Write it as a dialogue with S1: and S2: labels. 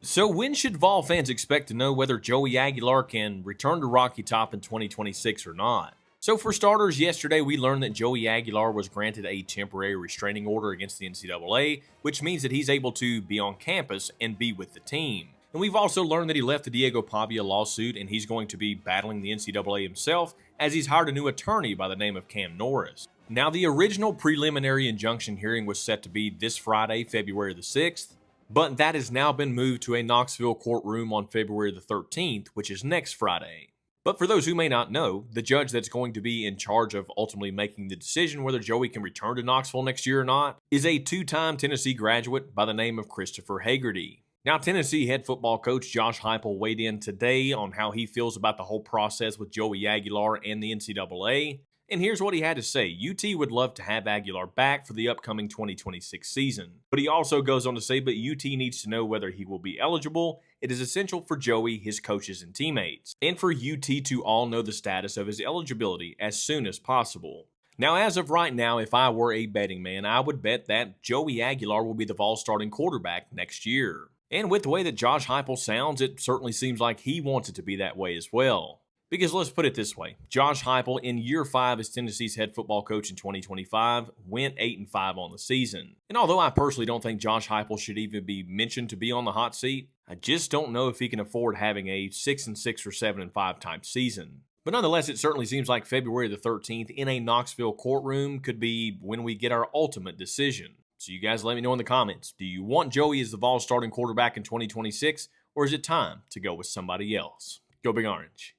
S1: So, when should Vol fans expect to know whether Joey Aguilar can return to Rocky Top in 2026 or not? So, for starters, yesterday we learned that Joey Aguilar was granted a temporary restraining order against the NCAA, which means that he's able to be on campus and be with the team. And we've also learned that he left the Diego Pavia lawsuit and he's going to be battling the NCAA himself as he's hired a new attorney by the name of Cam Norris. Now, the original preliminary injunction hearing was set to be this Friday, February the 6th, but that has now been moved to a Knoxville courtroom on February the 13th, which is next Friday. But for those who may not know, the judge that's going to be in charge of ultimately making the decision whether Joey can return to Knoxville next year or not is a two-time Tennessee graduate by the name of Christopher Hagerty. Now, Tennessee head football coach Josh Heupel weighed in today on how he feels about the whole process with Joey Aguilar and the NCAA. And here's what he had to say. UT would love to have Aguilar back for the upcoming 2026 season. But he also goes on to say, but UT needs to know whether he will be eligible. It is essential for Joey, his coaches, and teammates, and for UT to all know the status of his eligibility as soon as possible. Now, as of right now, if I were a betting man, I would bet that Joey Aguilar will be the Vol starting quarterback next year. And with the way that Josh Heupel sounds, it certainly seems like he wants it to be that way as well. Because let's put it this way, Josh Heupel in year 5 as Tennessee's head football coach in 2025 went 8-5 on the season. And although I personally don't think Josh Heupel should even be mentioned to be on the hot seat, I just don't know if he can afford having a 6-6 or 7-5 type season. But nonetheless, it certainly seems like February the 13th in a Knoxville courtroom could be when we get our ultimate decision. So you guys let me know in the comments. Do you want Joey as the Vols starting quarterback in 2026, or is it time to go with somebody else? Go Big Orange.